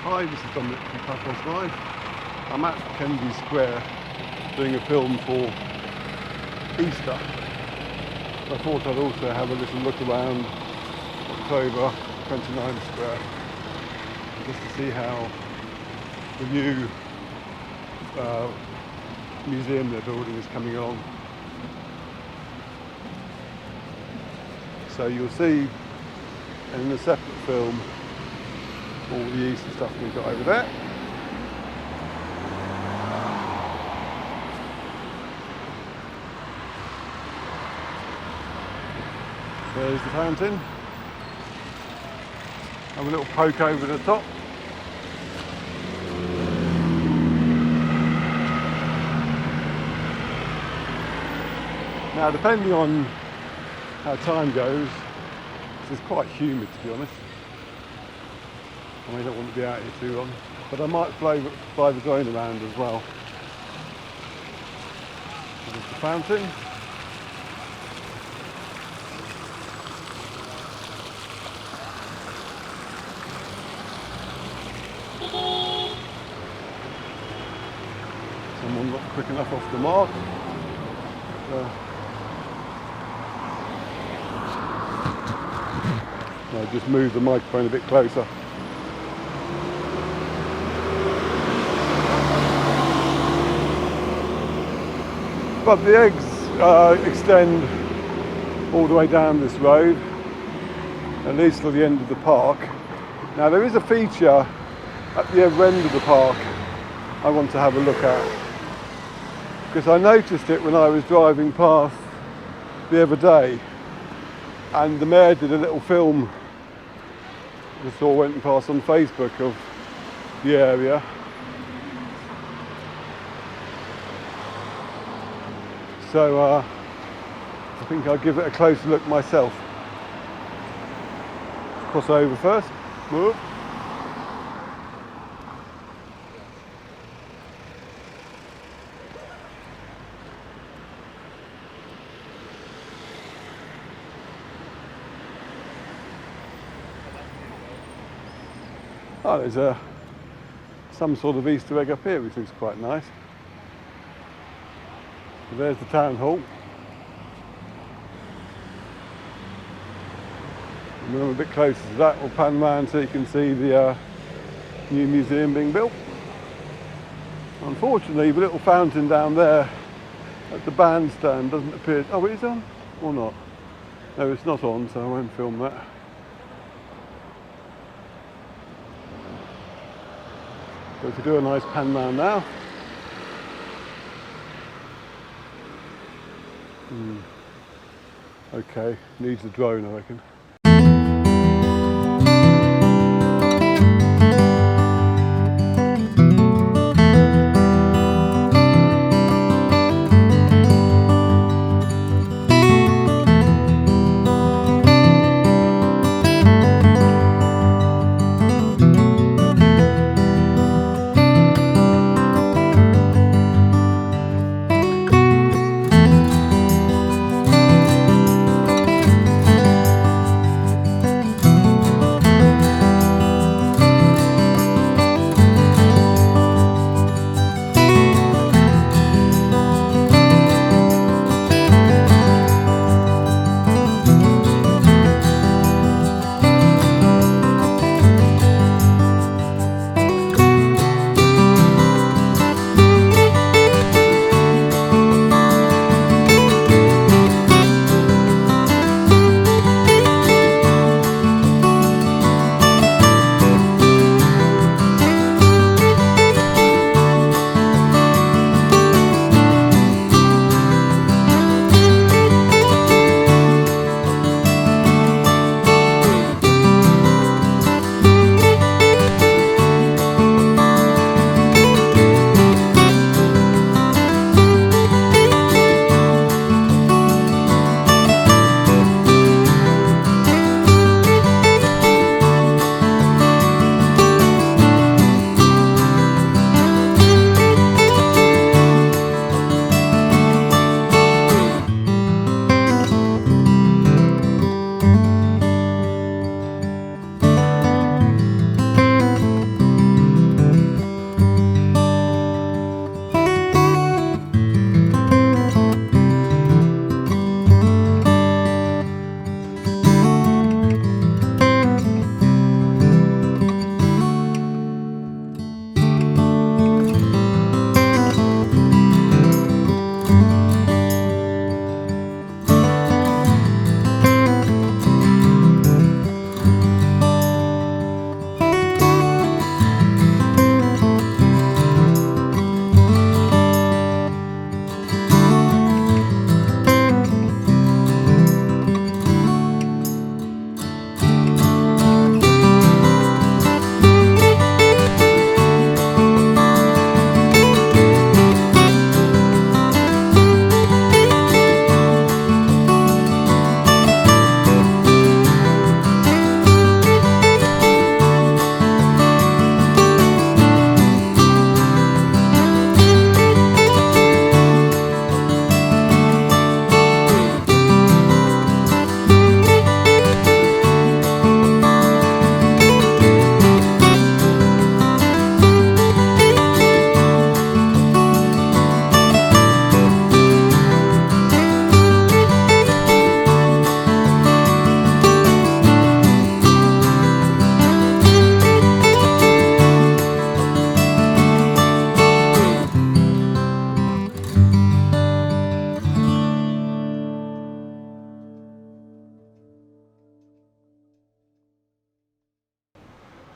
Hi, this is Dominic from Paphos Live. I'm at Kennedy Square doing a film for Easter. I thought I'd also have a little look around October 29 Square just to see how the new museum they're building is coming along. So you'll see in a separate film all the Easter stuff we've got over there. There's the fountain. Have a little poke over the top. Now, depending on how time goes, this is quite humid, to be honest. I don't want to be out here too long, but I might fly the drone around as well. There's the fountain. Someone not quick enough off the mark. I just moved the microphone a bit closer. But the eggs extend all the way down this road, at least to the end of the park. Now there is a feature at the other end of the park I want to have a look at, because I noticed it when I was driving past the other day, and the mayor did a little film I saw went past on Facebook of the area. So I think I'll give it a closer look myself. Cross over first. Move. Oh, there's some sort of Easter egg up here, which looks quite nice. So there's the town hall. And when I'm a bit closer to that, we'll pan around so you can see the new museum being built. Unfortunately, the little fountain down there at the bandstand doesn't appear. Oh, it is on or not? No, it's not on, so I won't film that. So if we do a nice pan round now. Okay, needs a drone, I reckon.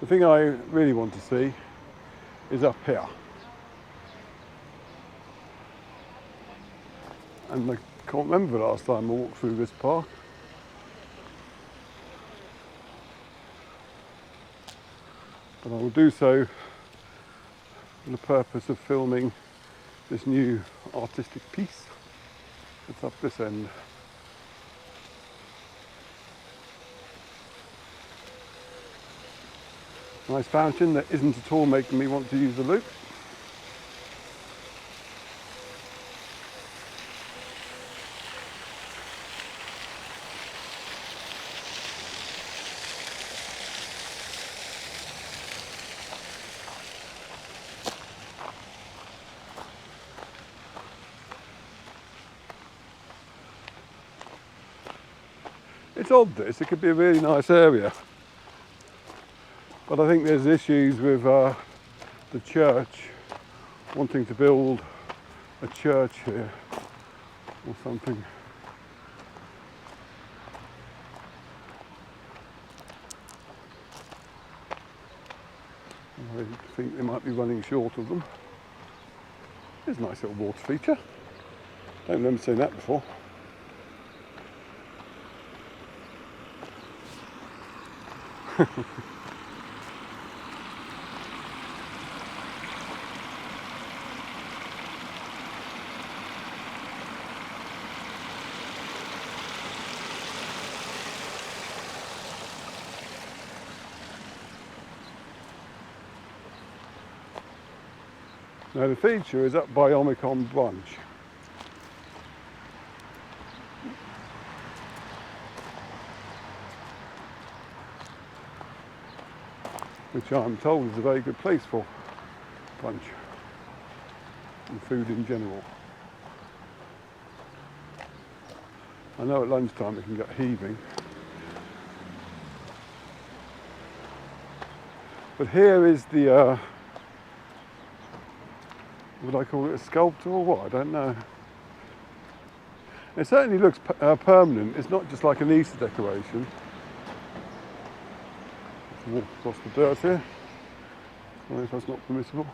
The thing I really want to see is up here. And I can't remember the last time I walked through this park. But I will do so for the purpose of filming this new artistic piece that's up this end. Nice fountain that isn't at all making me want to use the loop. It's odd this, it could be a really nice area. But I think there's issues with the church wanting to build a church here or something. I think they might be running short of them. There's a nice little water feature. Don't remember seeing that before. Now the feature is up by Omicron Branch. Which I'm told is a very good place for brunch and food in general. I know at lunchtime it can get heaving. But here is the, would I call it a sculpture or what? I don't know. It certainly looks permanent. It's not just like an Easter decoration. Walk across the dirt here. I don't know if that's not permissible.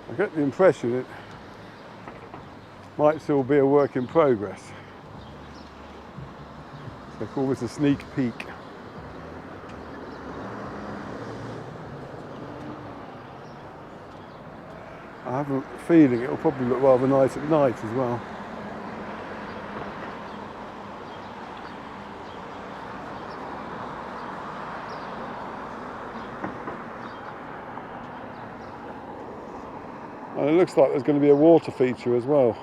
I get the impression it might still be a work in progress. So they call this a sneak peek. I have a feeling it'll probably look rather nice at night as well. And it looks like there's going to be a water feature as well.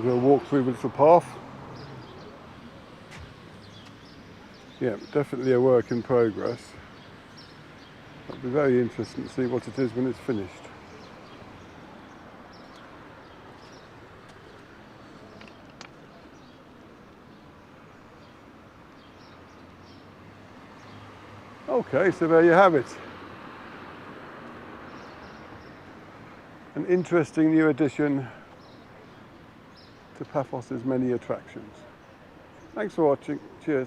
We'll walk through the little path. Yeah, definitely a work in progress. It'll be very interesting to see what it is when it's finished. Okay, so there you have it. An interesting new addition to Paphos's many attractions. Thanks for watching. Cheers.